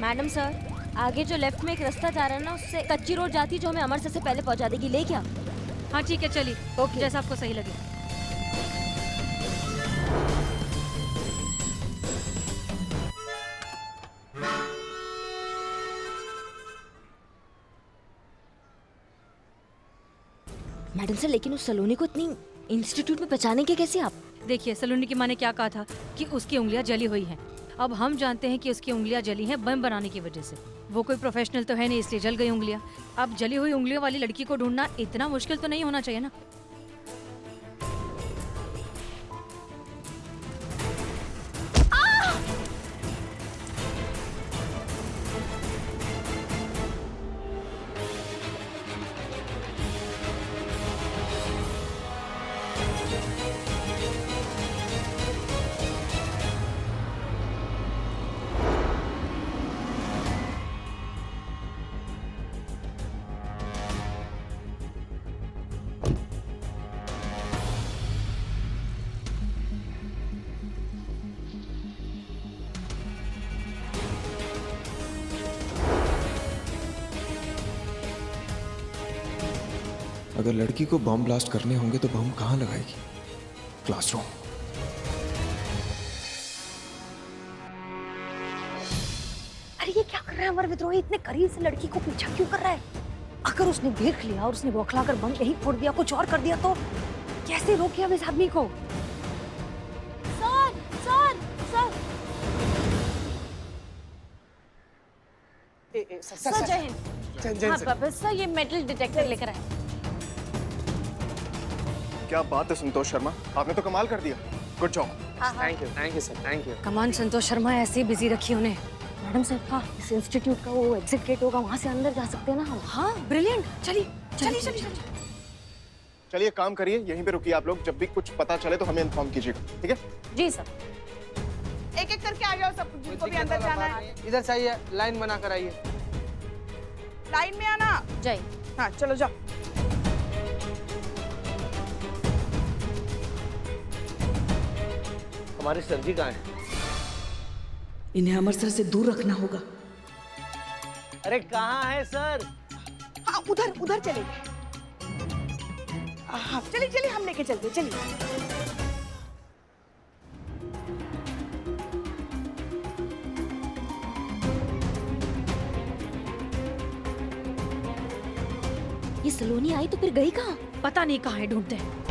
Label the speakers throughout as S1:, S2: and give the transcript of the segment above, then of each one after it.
S1: Madam sir, आगे जो left में एक रास्ता जा रहा है ना, उससे कच्ची रोड जाती है जो हमें अमृतसर से पहले पहुंचा देगी। ले क्या?
S2: हाँ ठीक है, चलिए।
S1: ओके।
S2: जैसा आपको सही लगे।
S1: मैडम सर, लेकिन उस सलोनी को इतनी इंस्टीट्यूट में पहचानेंगे कैसे आप?
S2: देखिए, सलोनी की माँ ने क्या कहा था कि उसकी उंगलियां जली हुई हैं। अब हम जानते हैं कि उसकी उंगलियां जली हैं बम बनाने की वजह से। वो कोई प्रोफेशनल तो है नहीं, इसलिए जल गई उंगलियां। अब जली हुई उंगलियों वाली लड़की को ढूंढना इतना मुश्किल तो नहीं होना चाहिए ना।
S3: अगर लड़की को बम ब्लास्ट करने होंगे तो बम कहाँ लगाएगी? क्लासरूम।
S4: अरे ये क्या कर रहा है अमर विद्रोही? इतने करीब से लड़की को पीछा क्यों कर रहा है? अगर उसने देख लिया और उसने बौखलाकर बम यही फोड़ दिया, कुछ और कर दिया तो कैसे रोके हम इस आदमी को?
S1: सर, सर, सर,
S4: सर जय हिंद। हाँ बाबा सर, ये मेटल डिटेक्टर लेकर आए।
S5: क्या बात है संतोष शर्मा, आपने तो कमाल कर दिया। Good job.
S6: Thank you sir, thank you.
S4: Come on Santosh Sharma ऐसे ही बिजी रखी उन्हें। मैडम सर, हाँ इस इंस्टीट्यूट का वो एग्जिट गेट होगा, वहाँ से अंदर जा सकते हैं ना हम? हाँ ब्रिलियंट। चलिए चलिए चलिए।
S5: चलिए काम करिए, यहीं पे रुकिए आप लोग। जब भी कुछ पता चले तो हमें इन्फॉर्म कीजिएगा, ठीक है?
S4: जी सर।
S7: एक एक करके आ जाओ, सब जिनको भी अंदर जाना है।
S6: इधर से आइए, लाइन बना कर आइए।
S7: लाइन में आना।
S4: जय।
S7: हाँ चलो जाओ।
S6: हमारे सर जी कहाँ हैं?
S8: इन्हें अमृतसर से दूर रखना होगा।
S6: अरे कहाँ है सर?
S7: हाँ उधर उधर चले। हाँ चलिए चलिए, हम लेके चलते, चलिए।
S1: ये सलोनी आई तो फिर गई कहाँ?
S2: पता नहीं कहाँ है, ढूंढते हैं।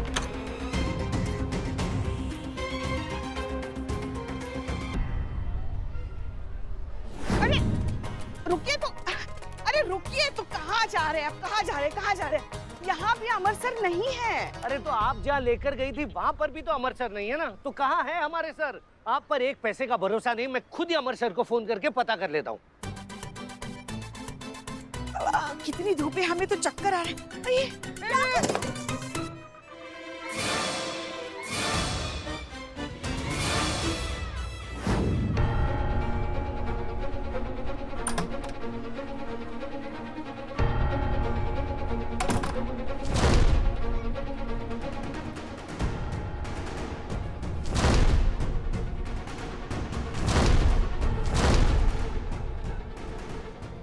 S7: अरे रुकिए तो, अरे रुकिए तो, कहाँ जा रहे हैं आप? कहाँ जा रहे हैं? कहाँ जा रहे हैं? यहाँ भी अमृतसर नहीं है।
S6: अरे तो आप जहाँ लेकर गई थी वहाँ पर भी तो अमृतसर नहीं है ना, तो कहाँ है हमारे सर? आप पर एक पैसे का भरोसा नहीं, मैं खुद ही अमृतसर को फोन करके पता कर लेता हूँ।
S7: कितनी धूप है, हमें तो चक्कर आ रहे हैं।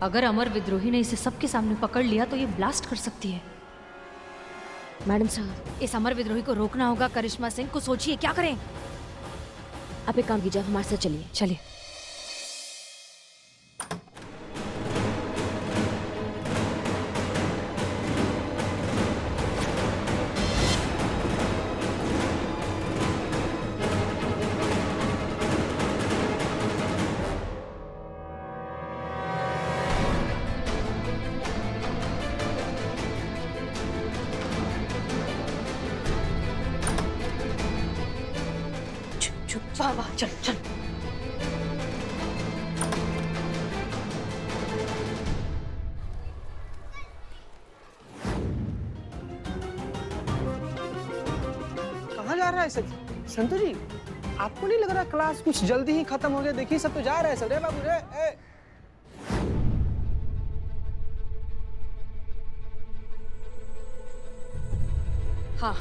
S2: अगर अमर विद्रोही ने इसे सबके सामने पकड़ लिया तो ये ब्लास्ट कर सकती है।
S1: मैडम सर,
S2: इस अमर विद्रोही को रोकना होगा। करिश्मा सिंह को सोचिए क्या करें।
S1: आप एक काम कीजिए, आप हमारे साथ चलिए।
S2: चलिए।
S4: वाह वाह, चल चल।
S6: कहाँ जा रहा है सर? संतु जी, आपको नहीं लग रहा क्लास कुछ जल्दी ही खत्म हो गया? देखिए सब तो जा रहे हैं सब। रे बाबू रे, ए।
S4: हाँ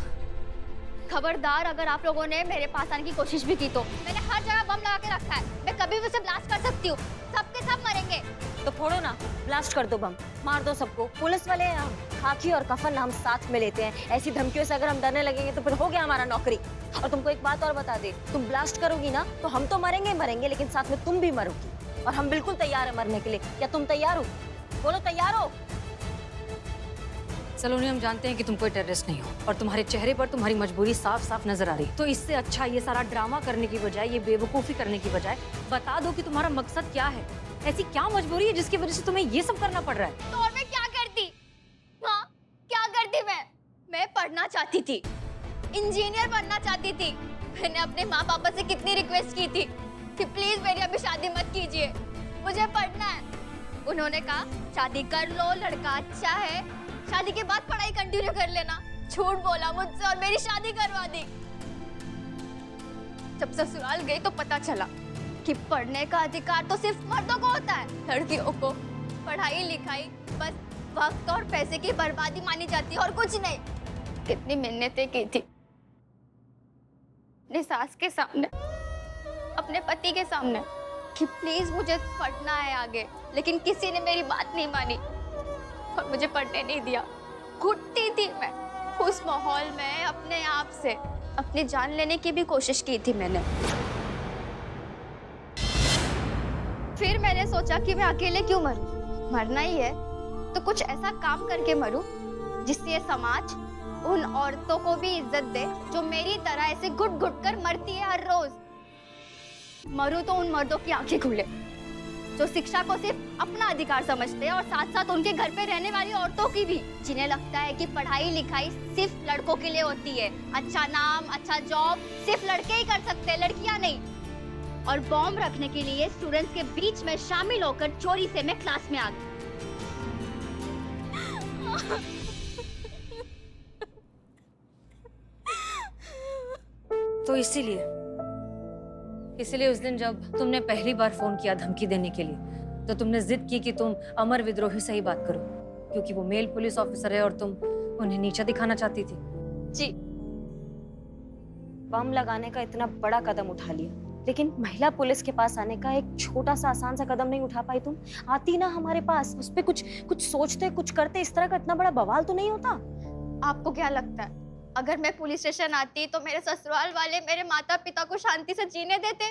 S9: खबरदार, अगर आप लोगों ने मेरे पास आने की कोशिश भी की तो मैंने हर जगह बम लगा के रखा है। मैं कभी भी उसे ब्लास्ट कर सकती हूँ। सबके सब मरेंगे।
S1: तो फोड़ो ना, ब्लास्ट कर दो बम, मार दो सबको। पुलिस वाले हैं हम, खाकी और कफन हम साथ में लेते हैं। ऐसी धमकियों से अगर हम डरने लगेंगे तो फिर हो गया हमारा नौकरी। और तुमको एक बात और बता दे, तुम ब्लास्ट करोगी ना तो हम तो मरेंगे मरेंगे, लेकिन साथ में तुम भी मरोगी। और हम बिल्कुल तैयार है मरने के लिए। क्या तुम तैयार हो? बोलो तैयार हो?
S2: सलोनी, हम जानते हैं कि तुम कोई टेररिस्ट नहीं हो और तुम्हारे चेहरे पर तुम्हारी मजबूरी साफ साफ नजर आ रही है। तो इससे अच्छा ये सारा ड्रामा करने की बजाय, ये बेवकूफ़ी करने की बजाय बता दो कि तुम्हारा मकसद क्या है। ऐसी क्या मजबूरी है जिसकी वजह से तुम्हें ये सब करना पड़ रहा है?
S9: तो और मैं क्या करती? हाँ, क्या करती मैं पढ़ना चाहती थी, इंजीनियर बनना चाहती थी। मैंने अपने माँ पापा से कितनी रिक्वेस्ट की थी कि प्लीज मेरी अभी शादी मत कीजिए, मुझे पढ़ना है। उन्होंने कहा शादी कर लो, लड़का अच्छा है, शादी के बाद पढ़ाई कंटिन्यू कर लेना। झूठ बोला मुझसे और मेरी शादी करवा दी। जब ससुराल गई तो पता चला कि पढ़ने का अधिकार तो सिर्फ मर्दों को होता है, लड़कियों को पढ़ाई लिखाई बस वक्त और पैसे की बर्बादी मानी जाती है और कुछ नहीं। कितनी मिन्नतें की थी अपनी सास के सामने, अपने पति के सामने कि प्लीज मुझे पढ़ना है आगे, लेकिन किसी ने मेरी बात नहीं मानी और मुझे पढ़ने नहीं दिया। घुटती थी मैं उस माहौल में, अपने आप से अपनी जान लेने की भी कोशिश की थी मैंने। फिर मैंने सोचा कि मैं अकेले क्यों मरूं, मरना ही है तो कुछ ऐसा काम करके मरूं जिससे ये समाज उन औरतों को भी इज्जत दे जो मेरी तरह ऐसे घुट घुट कर मरती है हर रोज। मरूं तो उन मर्दों की आंखें खुले जो शिक्षा को सिर्फ अपना अधिकार समझते हैं और साथ साथ उनके घर पे रहने वाली औरतों की भी, जिन्हें लगता है कि पढ़ाई लिखाई सिर्फ लड़कों के लिए होती है, अच्छा नाम अच्छा जॉब सिर्फ लड़के ही कर सकते हैं, लड़कियां नहीं। और बॉम्ब रखने के लिए स्टूडेंट्स के बीच में शामिल होकर चोरी से मैं क्लास में आ गई।
S2: तो इसीलिए उस दिन जब तुमने पहली बार फोन किया धमकी देने के लिए, तो तुमने जिद की कि तुम अमर विद्रोही से ही बात करो, क्योंकि वो मेल पुलिस ऑफिसर है और तुम उन्हें नीचा दिखाना चाहती थी।
S1: जी, बम लगाने का इतना बड़ा कदम उठा लिया, लेकिन महिला पुलिस के पास आने का एक छोटा सा आसान सा कदम नहीं उठा पाई तुम? आती ना हमारे पास, उस पे कुछ सोचते कुछ करते, इस तरह का इतना बड़ा बवाल तो नहीं होता।
S9: आपको क्या लगता है अगर मैं पुलिस स्टेशन आती तो मेरे ससुराल वाले मेरे माता पिता को शांति से जीने देते?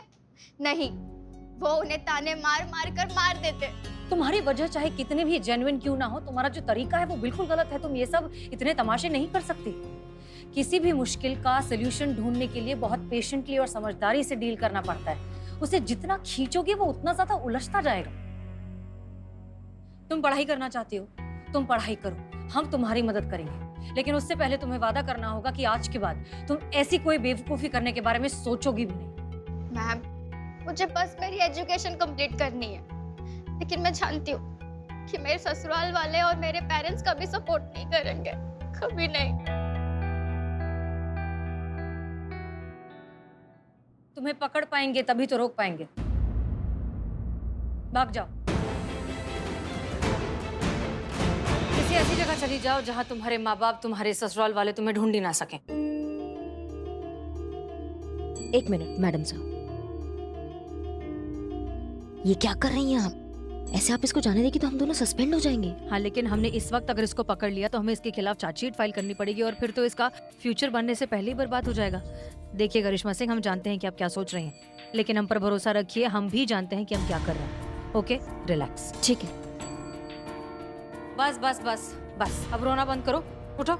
S9: नहीं, वो उन्हें ताने मार मार कर मार देते।
S2: तुम्हारी वजह चाहे कितने भी जेन्युइन क्यों ना हो, तुम्हारा जो तरीका है वो बिल्कुल गलत है। तुम ये सब इतने तमाशे नहीं कर सकती। किसी भी मुश्किल का सोल्यूशन ढूंढने के लिए बहुत पेशेंटली और समझदारी से डील करना पड़ता है। उसे जितना खींचोगे वो उतना ज्यादा उलझता जाएगा। तुम पढ़ाई करना चाहती हो, तुम पढ़ाई करो, हम तुम्हारी मदद करेंगे, लेकिन उससे पहले तुम्हें वादा करना होगा कि आज के बाद तुम ऐसी कोई बेवकूफी करने के बारे में सोचोगी भी नहीं।
S9: मैम, मुझे बस मेरी एजुकेशन कंप्लीट करनी है, लेकिन मैं जानती हूँ कि मेरे ससुराल वाले और मेरे पेरेंट्स कभी सपोर्ट नहीं करेंगे, कभी नहीं।
S2: तुम्हें पकड़ पाएंगे तभी तो रोक पाएंगे। भाग जाओ, किसी ऐसी जगह चली जाओ जहां तुम्हारे माँ बाप, तुम्हारे ससुराल वाले तुम्हें ढूंढ ही ना सकें।
S1: एक मिनट मैडम साहब, ये क्या कर रही हैं आप? ऐसे आप इसको जाने देगी तो हम दोनों सस्पेंड हो जाएंगे।
S2: हाँ, लेकिन हमने इस वक्त अगर इसको पकड़ लिया तो हमें इसके खिलाफ चार्जशीट फाइल करनी पड़ेगी और फिर तो इसका फ्यूचर बनने से पहले ही बर्बाद हो जाएगा। देखिए करिश्मा सिंह, हम जानते हैं कि आप क्या सोच रहे हैं, लेकिन हम पर भरोसा रखिए, हम भी जानते हैं कि हम क्या कर रहे हैं। Okay, relax.
S1: ठीक है।
S2: बस बस बस बस, अब रोना बंद करो, उठो,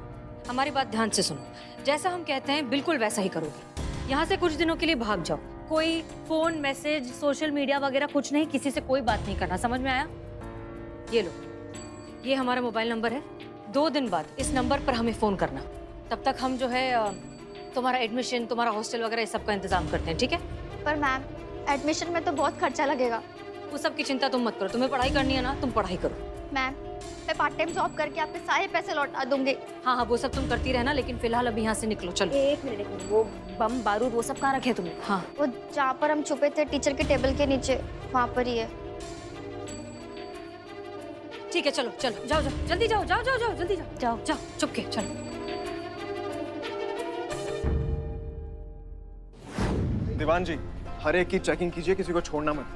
S2: हमारी बात ध्यान से सुनो। जैसा हम कहते हैं बिल्कुल वैसा ही करोगे। यहाँ से कुछ दिनों के लिए भाग जाओ, कोई फोन मैसेज सोशल मीडिया वगैरह कुछ नहीं, किसी से कोई बात नहीं करना, समझ में आया? ये लो, ये हमारा मोबाइल नंबर है। 2 दिन बाद इस नंबर पर हमें फोन करना। तब तक हम जो है तुम्हारा एडमिशन, तुम्हारा हॉस्टल वगैरह इस सब का इंतजाम करते हैं, ठीक है?
S9: पर मैम, एडमिशन में तो बहुत खर्चा लगेगा।
S2: वो सब की चिंता तुम मत करो, तुम्हें पढ़ाई करनी है ना, तुम पढ़ाई करो।
S9: मैम, मैं पार्ट टाइम जॉब करके आपके सारे पैसे लौटा दूंगी।
S2: हाँ हाँ, वो सब तुम करती रहना, लेकिन फिलहाल अभी यहाँ से निकलो, चलो।
S1: एक मिनट, वो बम बारूद वो सब कहाँ रखे तुमने?
S2: हाँ,
S9: वो जहाँ पर हम छुपे थे टीचर के टेबल के नीचे, वहाँ पर ही है।
S2: ठीक है, चलो चलो, जाओ जाओ, जल्दी जाओ, जाओ जाओ जाओ, जल्दी जाओ, जाओ जाओ, चुपके चलो।
S5: दीवान जी, हर एक की चेकिंग कीजिए, किसी को छोड़ना मत।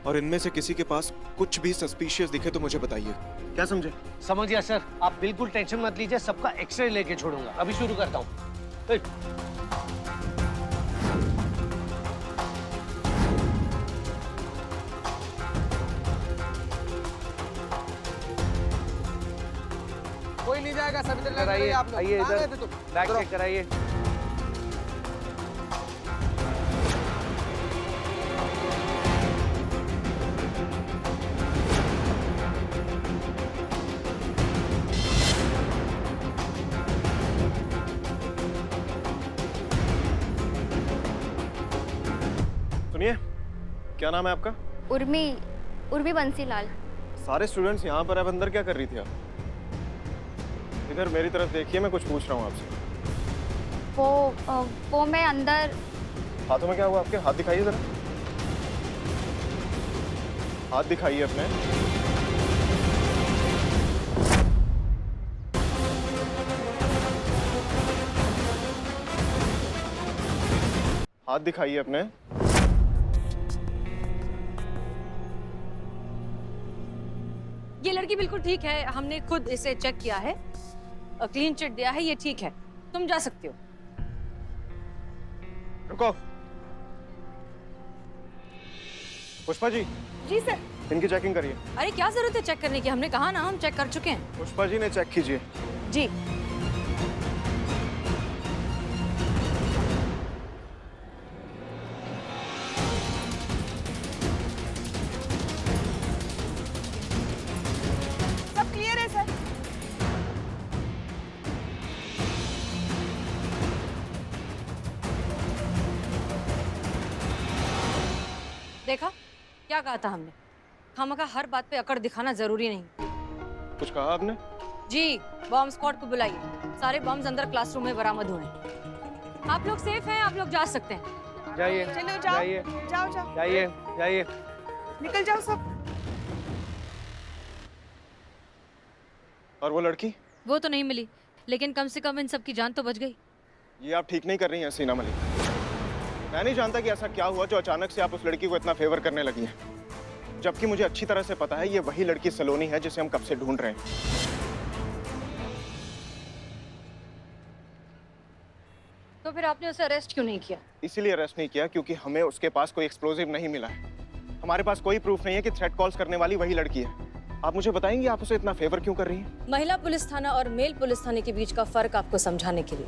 S3: और इनमें से किसी के पास कुछ भी सस्पिशियस दिखे तो मुझे बताइए।
S5: क्या समझे?
S6: समझ गया सर, आप बिल्कुल टेंशन मत लीजिए, सबका एक्सरे लेके छोड़ूंगा। अभी शुरू करता हूँ।
S10: कोई नहीं जाएगा, सभी तरह
S6: कराइए,
S10: आप लोग।
S6: आइए
S10: कहाँ
S6: इधर,
S10: गए थे तुम?
S6: बैग
S10: इधर
S6: चेक कराइए।
S5: सुनिए, क्या नाम है आपका?
S9: उर्मी बंसीलाल।
S5: सारे स्टूडेंट्स यहाँ पर, अब अंदर क्या कर रही थी आप? इधर मेरी तरफ देखिए, मैं कुछ पूछ रहा हूँ आपसे।
S9: वो मैं अंदर।
S5: हाथों में क्या हुआ आपके? हाथ दिखाइए जरा, हाथ दिखाइए अपने। हाथ दिखाइए अपने।
S2: ये लड़की बिल्कुल ठीक है, हमने खुद इसे चेक किया है, क्लीन चिट दिया है, ये ठीक है, तुम जा सकते हो।
S5: रुको। पुष्पा जी।
S7: जी सर।
S5: इनकी चेकिंग करिए।
S2: अरे क्या जरूरत है चेक करने की, हमने कहा ना हम चेक कर चुके हैं।
S5: पुष्पा जी ने चेक कीजिए।
S2: जी।
S7: सब क्लियर है सर।
S2: देखा क्या कहा था हमने, खामखा हर बात पे अकड़ दिखाना जरूरी नहीं।
S5: कुछ कहा आपने?
S2: जी, बॉम्ब स्क्वाड को बुलाइए, सारे बॉम्ब्स अंदर क्लासरूम में बरामद हुए हैं। आप लोग सेफ हैं, आप लोग जा सकते हैं।
S6: जाइए,
S7: चलो जाओ,
S6: जाइए,
S7: जाओ जाओ,
S6: जाइए, जाइए।
S7: निकल जाओ सब।
S5: और वो लड़की?
S2: वो तो नहीं मिली, लेकिन कम से कम इन सब की जान तो बच गई।
S5: ये आप ठीक नहीं कर रही हैं सीना मलिक। मैं नहीं जानता कि ऐसा क्या हुआ जो अचानक से आप उस लड़की को इतना फेवर करने लगी हैं, जबकि मुझे अच्छी तरह से पता है ये वही लड़की सलोनी है जिसे हम कब से ढूंढ रहे हैं।
S2: तो फिर आपने उसे अरेस्ट क्यों नहीं किया?
S5: इसीलिए अरेस्ट नहीं किया क्योंकि हमें उसके पास कोई एक्सप्लोजिव नहीं मिला है। हमारे पास कोई प्रूफ नहीं है कि थ्रेट कॉल्स करने वाली वही लड़की है। आप मुझे बताएंगे आप उसे इतना फेवर क्यों कर रही हैं?
S2: महिला पुलिस थाना और मेल पुलिस थाने के बीच का फर्क आपको समझाने के लिए।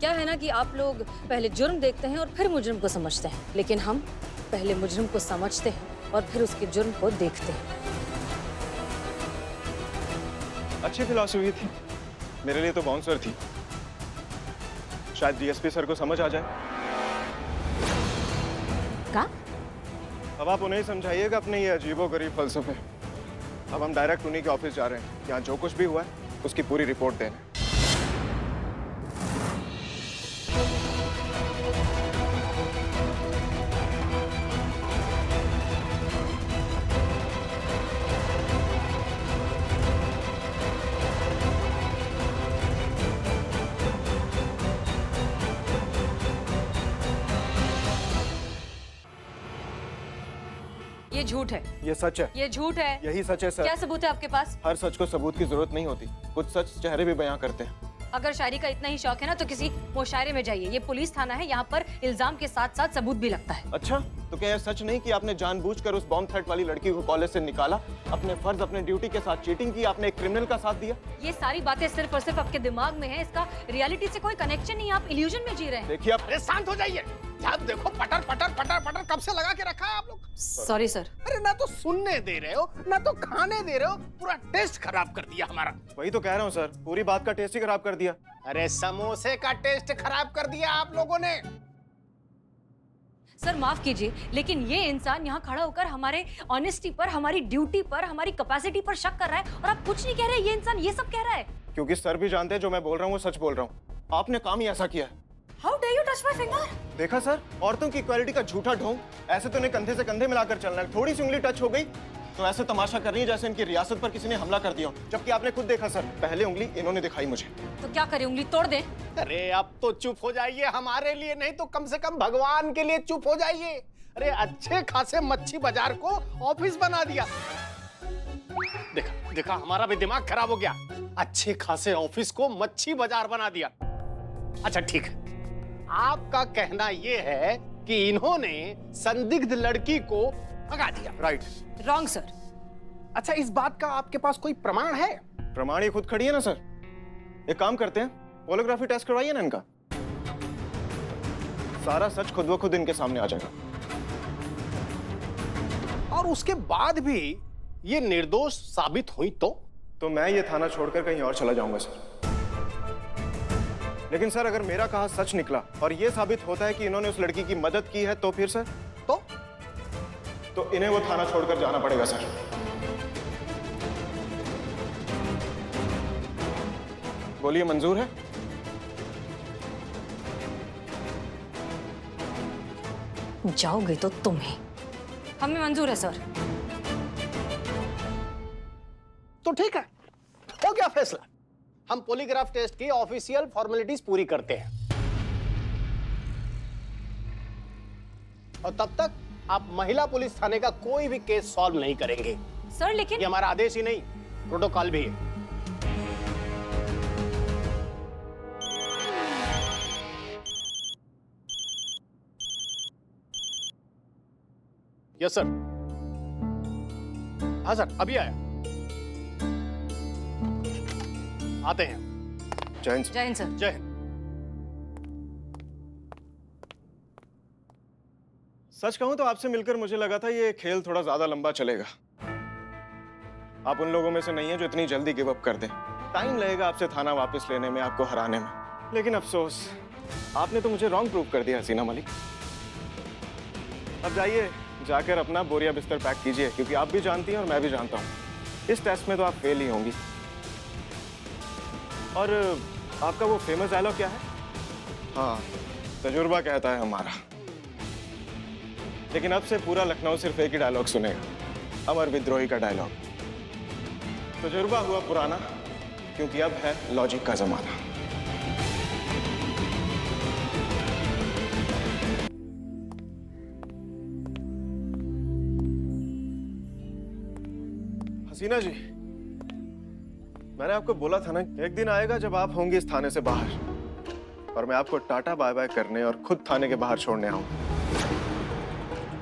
S2: क्या है ना कि आप लोग पहले जुर्म देखते हैं और फिर मुजरिम को समझते हैं, लेकिन हम पहले मुजरिम को समझते हैं और फिर उसके जुर्म को देखते हैं।
S5: अच्छी फिलॉसफी थी, मेरे लिए तो बाउंसर थी। शायद डीएसपी सर को समझ आ जाए।
S2: क्या?
S5: अब आप उन्हें समझाइएगा अपने ये अजीबोगरीब फलसफे। अब हम डायरेक्ट उन्हीं के ऑफिस जा रहे हैं, यहाँ जो कुछ भी हुआ है उसकी पूरी रिपोर्ट देने।
S2: ये झूठ है।
S5: ये सच है।
S2: ये झूठ है।
S5: यही सच है सर।
S2: क्या सबूत है आपके पास?
S5: हर सच को सबूत की जरूरत नहीं होती, कुछ सच चेहरे भी बयां करते हैं।
S2: अगर शायरी का इतना ही शौक है ना तो किसी मुशायरे में जाइए। ये पुलिस थाना है, यहाँ पर इल्जाम के साथ साथ सबूत भी लगता है।
S5: अच्छा, तो क्या यह सच नहीं कि आपने जानबूझकर उस बॉम्ब थ्रेट वाली लड़की को कॉलेज से निकाला, अपने फर्ज अपने ड्यूटी के साथ चीटिंग की, आपने एक क्रिमिनल का साथ दिया?
S2: ये सारी बातें सिर्फ और सिर्फ आपके दिमाग में है, इसका रियलिटी से कोई कनेक्शन नहीं है, आप इल्यूजन में जी रहे हैं।
S5: देखिए आप।
S10: अरे शांत हो जाइए। आप देखो पटर पटर पटर पटर कब से लगा के रखा है आप लोग।
S2: Sorry sir.
S10: अरे ना तो सुनने दे रहे हो ना तो खाने दे रहे हो, पूरा टेस्ट खराब कर दिया हमारा।
S5: वही तो कह रहा हूँ सर, पूरी बात का टेस्ट ही खराब कर दिया।
S10: अरे समोसे का टेस्ट खराब कर दिया आप लोगों ने।
S2: सर माफ कीजिए, लेकिन ये इंसान यहाँ खड़ा होकर हमारे ऑनेस्टी पर, हमारी ड्यूटी पर, हमारी कैपेसिटी पर शक कर रहा है और आप कुछ नहीं कह रहे। ये इंसान ये सब कह रहा है
S5: क्योंकि सर भी जानते हैं जो मैं बोल रहा हूँ वो सच बोल रहा हूँ। आपने काम ही ऐसा किया है।
S2: How day you touch my finger?
S5: देखा सर, औरतों की इक्वालिटी का झूठा ढोंग। ऐसे तो इन्हें कंधे से कंधे मिलाकर चलना है, थोड़ी सी उंगली टच हो गई तो ऐसे तमाशा कर रही है जैसे इनकी रियासत पर किसी ने हमला कर दिया हो। जबकि आपने खुद देखा सर, पहले उंगली इन्होंने दिखाई मुझे।
S2: तो क्या करें, उंगली तोड़ दें?
S10: अरे अब तो चुप हो जाइए, हमारे लिए नहीं तो कम से कम भगवान के लिए चुप हो जाइए। अरे अच्छे खासे मच्छी बाजार को ऑफिस बना दिया। देखा देखा, हमारा भी दिमाग खराब हो गया। अच्छे खासे ऑफिस को मच्छी बाजार बना दिया। अच्छा ठीक है, आपका कहना यह है कि इन्होंने संदिग्ध लड़की को भगा दिया, राइट?
S8: Wrong sir.
S10: अच्छा, इस बात का आपके पास कोई प्रमाण है?
S5: प्रमाण ये खुद खड़ी है ना सर। एक काम करते हैं, पोलोग्राफी टेस्ट करवाइए ना इनका, सारा सच खुद ब खुद इनके सामने आ जाएगा।
S10: और उसके बाद भी ये निर्दोष साबित हुई तो
S5: मैं ये थाना छोड़कर कहीं और चला जाऊंगा सर। लेकिन सर, अगर मेरा कहा सच निकला और ये साबित होता है कि इन्होंने उस लड़की की मदद की है, तो फिर सर तो इन्हें वो थाना छोड़कर जाना पड़ेगा सर। बोलिए, मंजूर है?
S4: जाओगे तो तुम ही।
S2: हमें मंजूर है सर।
S10: तो ठीक है, हो गया फैसला। हम पॉलीग्राफ टेस्ट की ऑफिशियल फॉर्मेलिटीज पूरी करते हैं और तब तक आप महिला पुलिस थाने का कोई भी केस सॉल्व नहीं करेंगे।
S2: सर लेकिन
S10: ये हमारा आदेश ही नहीं, प्रोटोकॉल भी है। Yes sir. हाँ सर, अभी आया। आते हैं।
S5: जय हिंद सर।
S2: जय हिंद सर।
S10: जय हिंद।
S5: सच कहूं तो आपसे मिलकर मुझे लगा था ये खेल थोड़ा ज्यादा लंबा चलेगा। आप उन लोगों में से नहीं है जो इतनी जल्दी गिव अप कर दें। टाइम लगेगा आपसे थाना वापस लेने में, आपको हराने में। लेकिन अफसोस, आपने तो मुझे रॉन्ग प्रूव कर दिया हसीना मलिक। अब जाइए, जाकर अपना बोरिया बिस्तर पैक कीजिए, क्योंकि आप भी जानती हैं और मैं भी जानता हूं, इस टेस्ट में तो आप फेल ही होंगी। और आपका वो फेमस डायलॉग क्या है? हाँ, तजुर्बा कहता है हमारा। लेकिन अब से पूरा लखनऊ सिर्फ एक ही डायलॉग सुनेगा, अमर विद्रोही का डायलॉग। तजुर्बा हुआ पुराना, क्योंकि अब है लॉजिक का जमाना। हसीना जी, मैंने आपको बोला था ना, एक दिन आएगा जब आप होंगे इस थाने से बाहर और मैं आपको टाटा बाय बाय करने और खुद थाने के बाहर छोड़ने आऊंगा।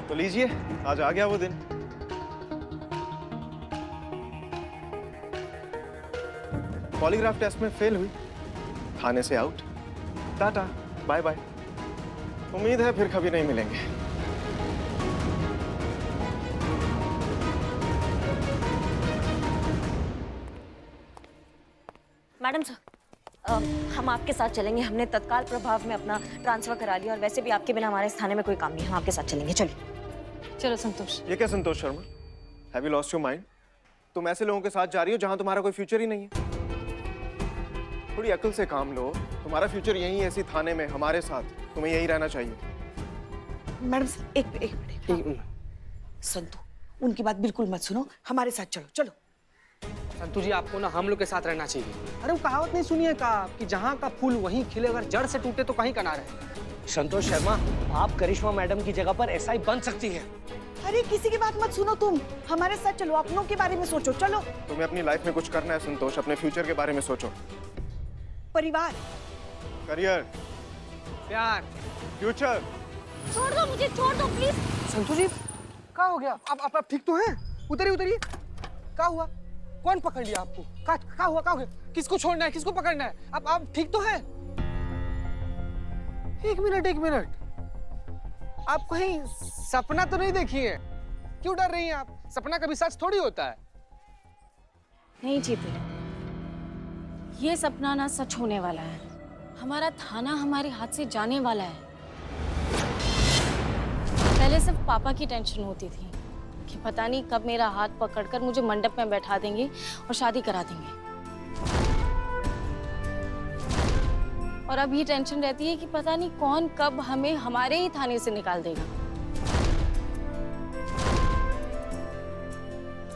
S5: तो लीजिए, आज आ गया वो दिन। पॉलीग्राफ टेस्ट में फेल हुई, थाने से आउट, टाटा बाय बाय। उम्मीद है फिर कभी नहीं मिलेंगे।
S1: मैडम सर, हम आपके साथ चलेंगे। हमने तत्काल प्रभाव में अपना ट्रांसफर करा लिया और वैसे भी आपके बिना हमारे इस थाने में कोई काम नहीं है। हम आपके साथ चलेंगे, चलिए।
S2: चलो संतोष।
S5: ये क्या Santosh Sharma? Have you lost your mind? तुम ऐसे लोगों के साथ जा रही हो जहां तुम्हारा कोई फ्यूचर ही नहीं है। थोड़ी अकल से काम लो। तुम्हारा फ्यूचर यही है, इसी थाने में हमारे साथ। तुम्हें यही रहना चाहिए।
S7: मैडम एक मिनट। संतु, उनकी बात बिल्कुल मत सुनो, हमारे साथ चलो चलो।
S11: संतु जी, आपको ना हम लोग के साथ रहना चाहिए। अरे वो कहावत नहीं सुनी है का कि जहाँ का फूल वहीं खिले, अगर जड़ से टूटे तो कहीं का ना रहे।
S6: संतोष शर्मा, आप करिश्मा मैडम की जगह पर एसआई बन सकती है।
S7: अरे किसी की बात मत सुनो, तुम हमारे साथ चलो, अपनों के बारे में सोचो। चलो।
S5: तुम्हें अपनी लाइफ में कुछ करना है संतोष, अपने फ्यूचर के बारे में सोचो।
S7: परिवार,
S5: करियर,
S11: प्यार,
S5: फ्यूचर।
S1: छोड़ दो मुझे, छोड़ दो प्लीज।
S11: संतु जी, क्या हो गया? आप ठीक तो हैं? उतरिए उतरिए। क्या हुआ? कौन पकड़ लिया आपको? क्या हुआ? क्या हो गया? किसको छोड़ना है, किसको पकड़ना है? आप ठीक तो हैं? एक मिनट, आप कहीं सपना तो नहीं देखी है? क्यों डर रही हैं आप? सपना कभी सच थोड़ी होता है।
S2: नहीं जीते, ये सपना ना सच होने वाला है। हमारा थाना हमारे हाथ से जाने वाला है। पहले सिर्फ पापा की टेंशन होती थी कि पता नहीं कब मेरा हाथ पकड़कर मुझे मंडप में बैठा देंगे और शादी करा देंगे। और अब ये टेंशन रहती है कि पता नहीं कौन कब हमें हमारे ही थाने से निकाल देगा।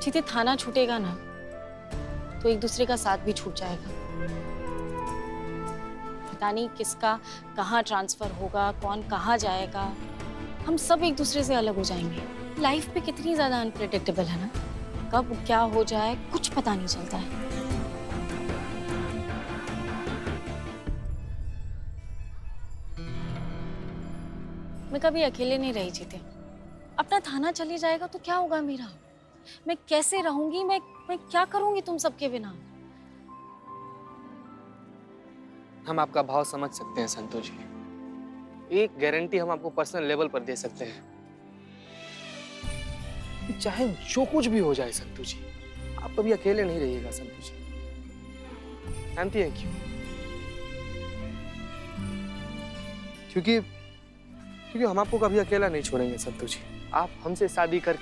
S2: जीते, थाना छूटेगा ना तो एक दूसरे का साथ भी छूट जाएगा। पता नहीं किसका कहाँ ट्रांसफर होगा, कौन कहाँ जाएगा,
S12: हम सब एक दूसरे से अलग हो जाएंगे। लाइफ पे कितनी ज्यादा अनप्रेडिक्टेबल है ना, कब क्या हो जाए कुछ पता नहीं चलता है। मैं कभी अकेले नहीं रही जीते। अपना थाना चली जाएगा तो क्या होगा मेरा? मैं कैसे रहूंगी? मैं क्या करूंगी तुम सबके बिना?
S11: हम आपका भाव समझ सकते हैं संतु जी। एक गारंटी हम आपको पर्सनल लेवल पर दे सकते हैं, चाहे जो कुछ भी हो जाए संतु जी, आप कभी अकेले नहीं रहिएगा संतु जी। जानती हैं क्यों? क्योंकि हम आपको कभी अकेला नहीं छोड़ेंगे संतु जी। आप हमसे शादी कर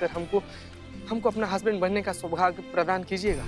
S11: हमको अपना हस्बैंड बनने का सौभाग्य प्रदान कीजिएगा।